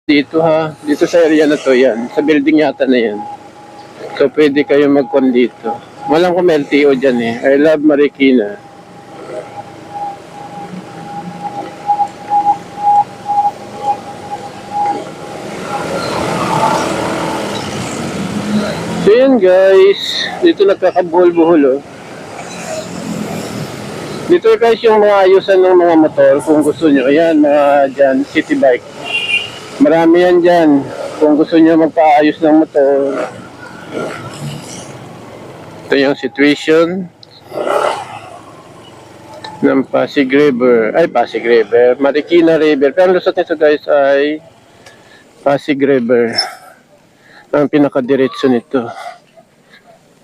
Dito ha, dito sa area na to yan, sa building yata na yan. So pwede kayo magkon dito. Walang kung LTO dyan eh. I love Marikina. So yan guys, dito nagkakabuhol-buhol oh. Dito guys yung mga ayusan ng mga motor kung gusto nyo. Ayan mga dyan, city bike. Marami yan dyan. Kung gusto nyo magpaayos ng motor. Ito yung situation ng Pasig River. Ay, Pasig River. Marikina River. Pero ang lusot nito guys ay Pasig River. Ang pinakadiretso nito.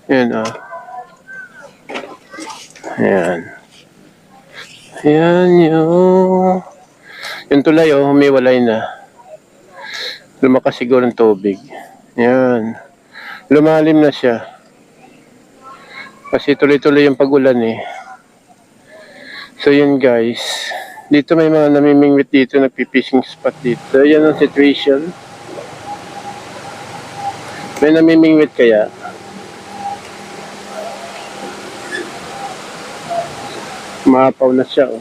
Ayan ah. Ayan. Ayan yung tulay oh, humiwalay na. Lumakas siguro ng tubig. Ayan. Lumalim na siya. Kasi tuloy-tuloy yung pag-ulan eh. So yun guys. Dito may mga namimingwit dito, nagpipishing spot dito. Ayan ang situation. May namimingwit kaya? Maapaw na siya oh.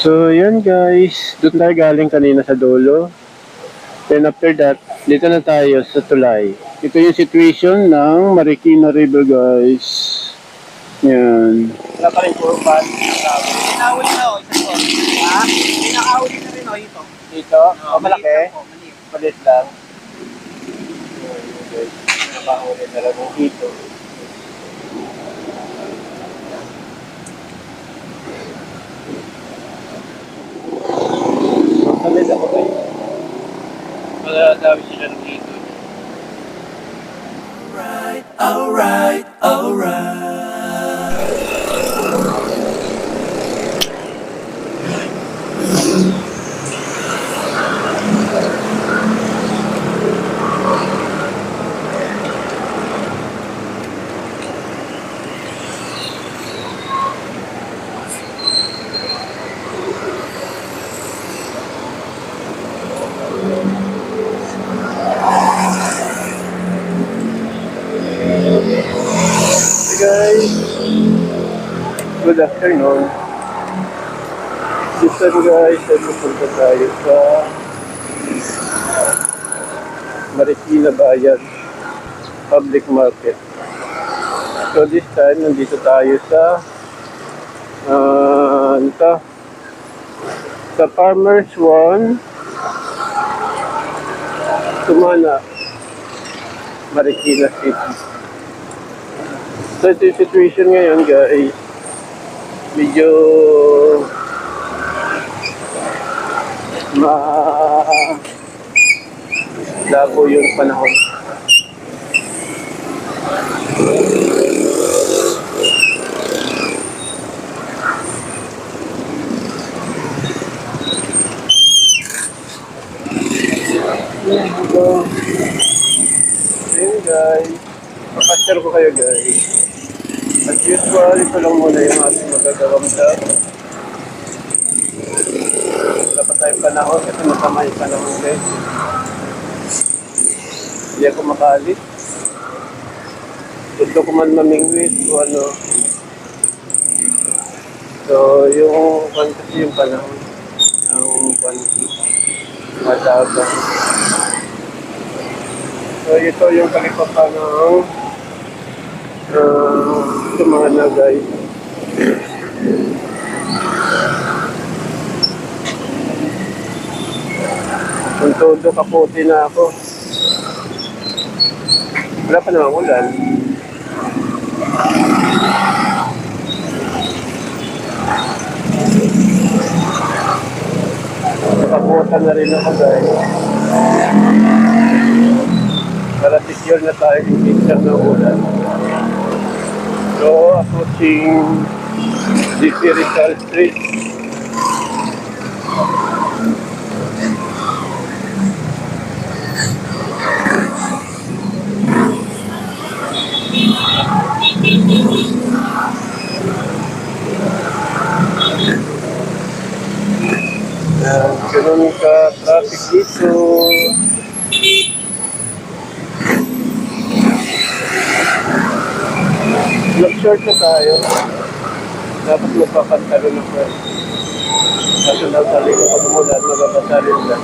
So yun guys. Doon tayo galing kanina sa dulo. Then after that, dito na tayo sa tulay. Ito yung situation ng Marikina River guys. Yan. Wala pa rin puro pan. Pinahuli na o, isa to. Ha? Pinakahuli na rin o, ito. Dito? Malaki? Maliit. Malit lang. Nakahuli na lang dito. Malit ako guys. Wala dami sila ng dito. Alright. Hey guys, good afternoon. This time guys, ay pupunta tayo sa Marikina Bayan Public Market. So this time, nandito tayo sa sa Farmers One Tumana, Marikina City. So ito yung situation ngayon guys, medyo labo yung panahon. Ayun guys, pakashare ko kayo guys. As usual, ito lang muna yung ating magagawang job. Wala pa tayong panahon kasi masama yung panahon guys. Hindi ako makaalit. Gusto ko man mamingwit o ano. So, yung kasi yung panahon ng madaga. So, ito yung kalipatan ng Tumana guys. Kung todo kaputi na ako. Wala pa namang ulan. Nakaputan na rin ako guys. Para secure na tayo yung picture ng ulan. So, approaching DC Rizal Street. ganun ka traffic dito. Nag-short na tayo. Dapat magpapantalo na pa. Kaso lang sa likod pag umulan, mababasalin na.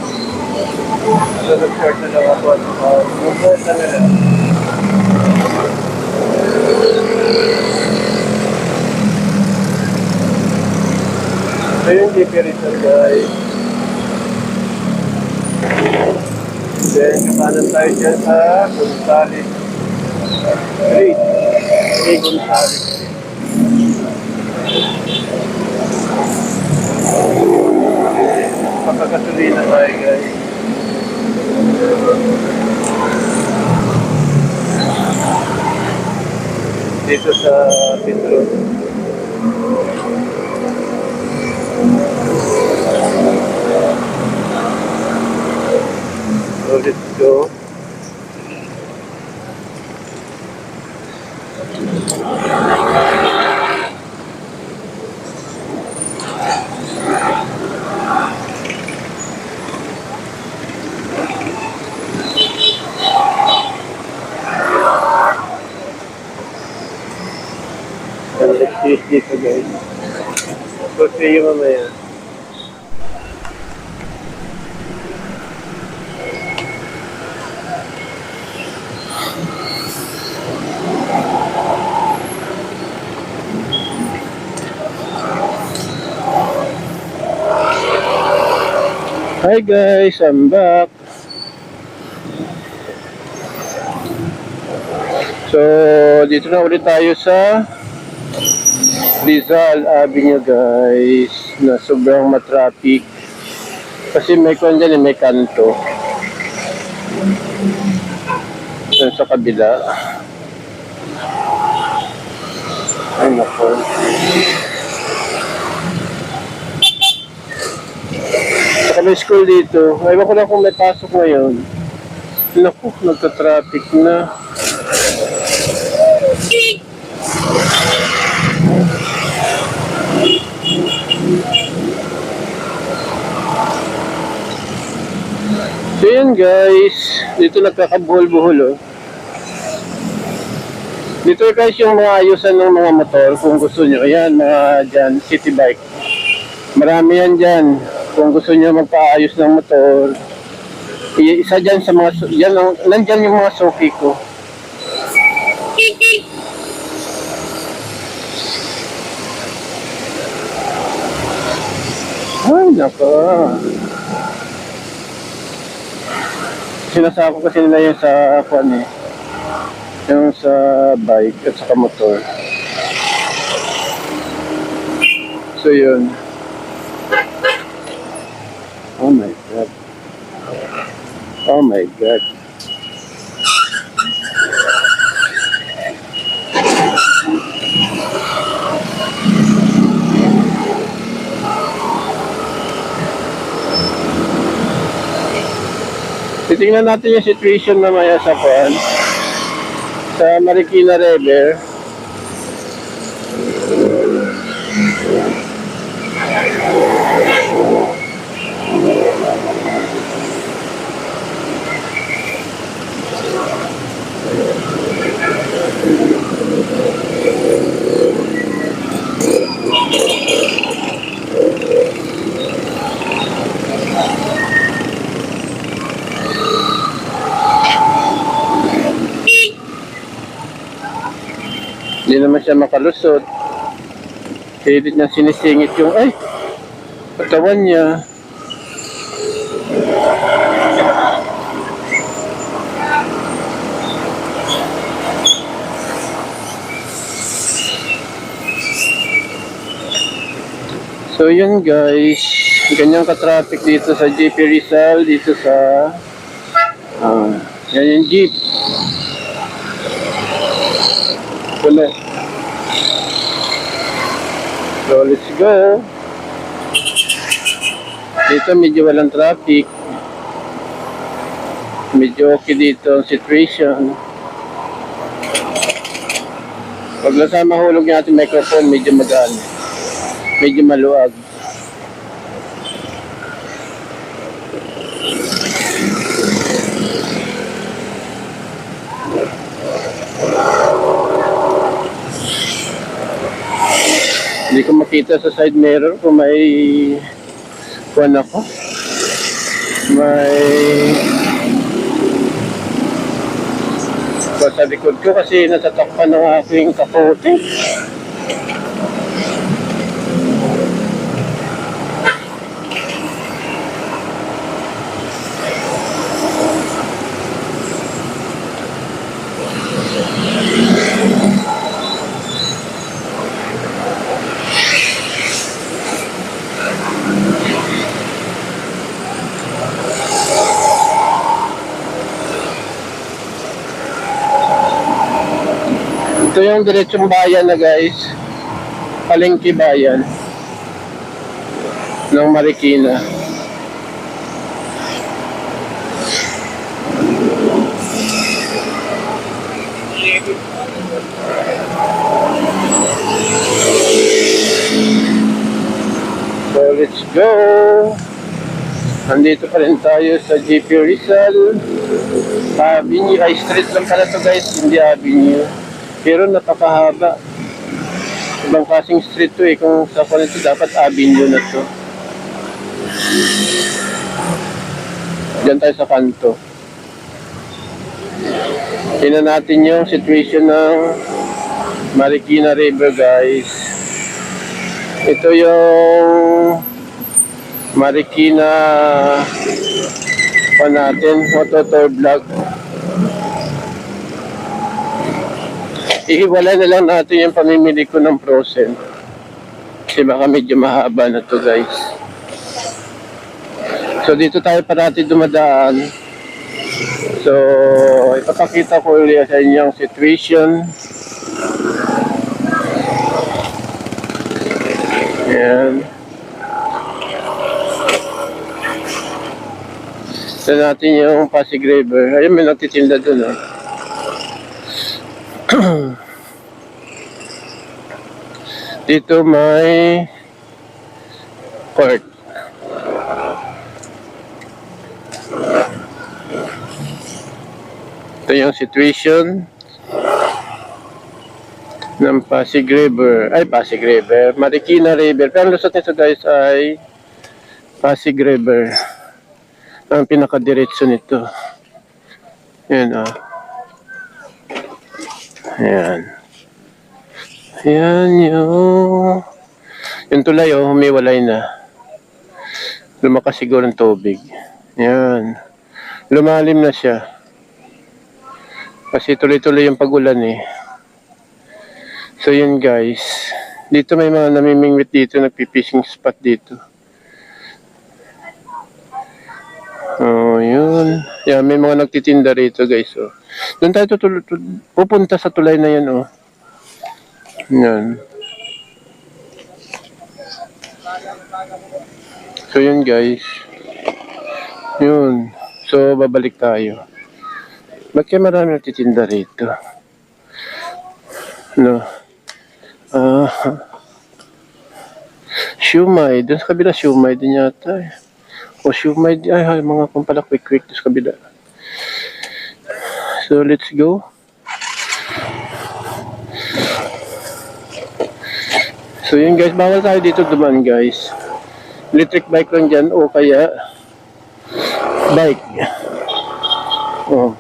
So nag-short na lang ako at mag-short na lang. So yung GP Rizal guys. Then kakanan tayo dyan sa Gonzales Street. Hey, Gonzales Street. Magkakasulina tayo guys. Dito sa Petro. So let's go. And let's use dito guys. So see you mamaya. Hi guys, I'm back. So, dito na ulit tayo sa Rizal Avenue guys, na sobrang matraffic. Kasi may kwan dyan, may kanto. Dyan sa kabila. Ay nako. Saka may school dito. Ewan ko lang kung may pasok ngayon. Naku, nagka-traffic na. So yun guys, dito nagkakabuhol-buhol oh. Dito guys yung mga ayusan ng mga motor kung gusto nyo. Ayan mga dyan, city bike. Marami yan dyan. Kung gusto nyo magpaayos ng motor. Isa dyan sa mga, yan, nandyan yung mga suki ko. Ay nako. Sinasako kasi nila yung sa kwan eh. Yung sa bike at saka motor. So yun. Oh my God. Oh my God. Titingnan natin yung situation mamaya sa kwan. Sa Marikina River. Hindi naman siya makalusot. Pilit niya sinisingit yung, ay, katawan niya. So yun guys, ganyan ka-traffic dito sa GP Rizal, dito sa, yan yung jeep. Wala. So let's go. Dito medyo walang traffic. Medyo okay dito ang situation. Pag nasa mahulog yung ating microphone, medyo magaan. Medyo maluwag. Hindi ko makita sa side mirror kung may kuwan ako. May sa likod ko kasi natatakpan ng aking kapote. Ito yung diretsong bayan na guys. Palengke bayan ng Marikina. So let's go. Nandito pa rin tayo sa GP Rizal Avenue. Ay, street lang pala to guys, hindi avenue. Pero napakahaba. Ibang klaseng street to eh. Kung sa kanito dapat avenue na to. Diyan tayo sa kanto. Tingnan natin yung situation ng Marikina River guys. Ito yung Marikina pa natin, motor vlog. Ihiwalay na lang natin yung pamimili ko ng frozen. Kasi baka medyo mahaba na to guys. So dito tayo parati dumadaan. So ipapakita ko ulit sa inyo ang situation. Ayan. Ito natin yung Pasig River. Ayun, may nagtitinda dun. Dito may court. Ito yung situation ng Pasig River. Ay, Pasig River. Marikina River. Pero ang lusot nito guys ay Pasig River. Ang pinakadiretso nito. Yan ah. Ayan. Ayan yung tulay oh, humiwalay na. Lumakas siguro ng tubig. Ayan. Lumalim na siya. Kasi tuloy-tuloy yung pag-ulan eh. So yun guys. Dito may mga namimingwit dito, nagpipishing spot dito. Oh, yun. Yan, may mga nagtitinda rito guys oh. Doon tayo pupunta sa tulay na yan oh. Yan. So yun guys. Yun. So babalik tayo. Ba't kaya marami nagtitinda rito? No. Siumay. Doon sa kabila siumay din yata eh. O siumay. Ay, mga kumpala quick doon sa kabila. So let's go. So yun guys, bawal tayo dito dumaan guys. Electric bike lang dyan o kaya bike. Oh.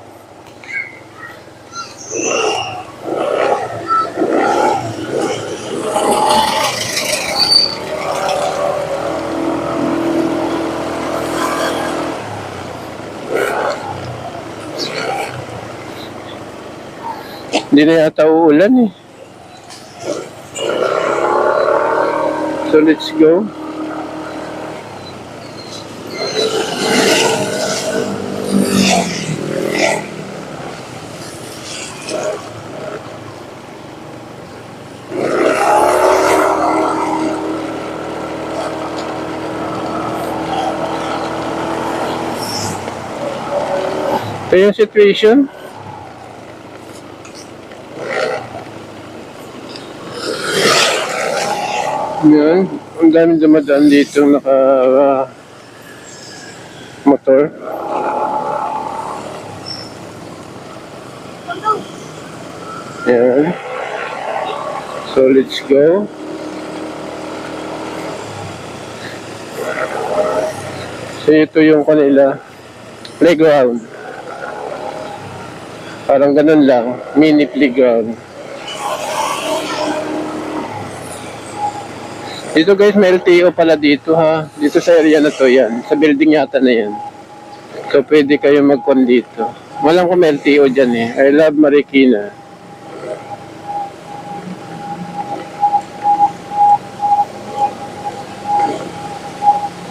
Hindi na yata uulan eh. So let's go. Ito yung situation. Yan, ang daming dumadaan dito naka motor motor. Yan. So let's go. So ito yung kanila playground. Parang ganun lang, mini playground. Dito guys, may LTO pala dito ha. Dito sa area na to yan. Sa building yata na yan. So pwede kayo magkon dito. Walang kung may LTO dyan eh. I love Marikina.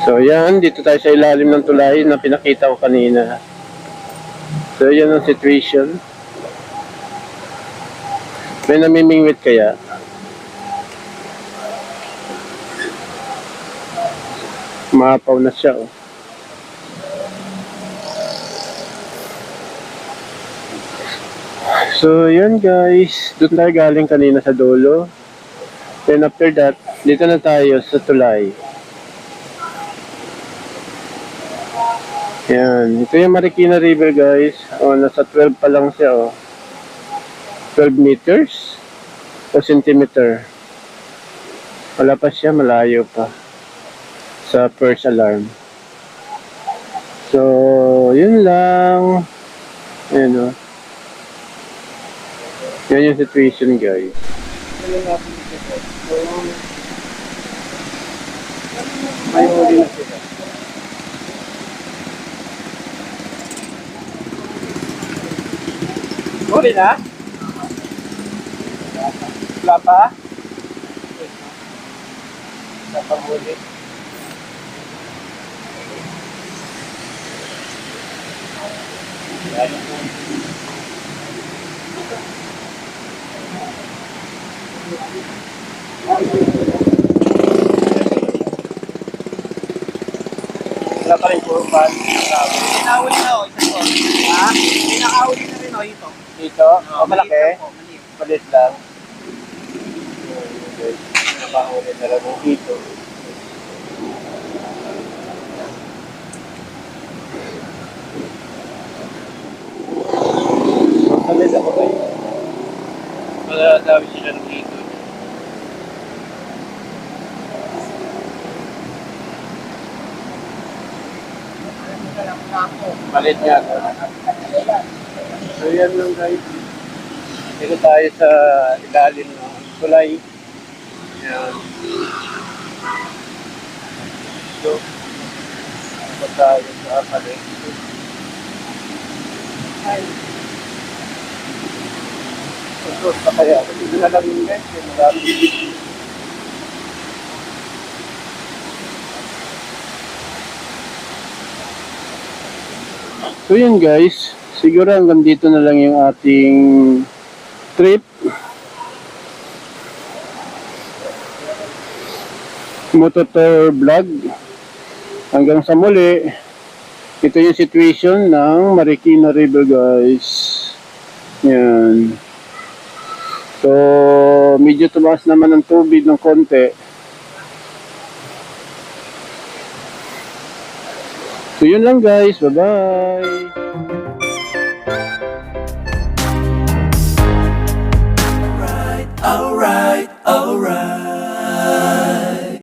So yan, dito tayo sa ilalim ng tulay na pinakita ko kanina. So yan ang situation. May namimingwit kaya? Maapaw na siya oh. So yan guys, doon tayo galing kanina sa dulo. Then after that, dito na tayo sa tulay. Yan, ito yung Marikina River guys. Oh, nasa 12 pa lang siya oh. 12 meters o centimeter. Wala pa siya, malayo pa sa first alarm. So, yun lang. Ayan o. Yan yung situation guys. May huli na sila. Huli na? Wala pa? Wala pa huli. Wala pa rin puro pan. Pinahuli na o, isa to. Ha? Pinakahuli na rin o, ito. Ito? O, malaki? Malit lang. Pinakahuli na lang dito. Malit ako kayo. Wala dami sila dito. Malit nga. So yan lang guys. Dito tayo sa ilalim ng tulay. Yan. So, pa tayo sa palit. Susunod pa kaya. Hindi na lang yung guys. Marami. So yun guys, siguro hanggang dito na lang yung ating trip. Mototour vlog. Hanggang sa muli. Ito yung situation ng Marikina River guys. Yan. So, medyo tumaas naman ang tubig ng konti. So yun lang guys, bye bye.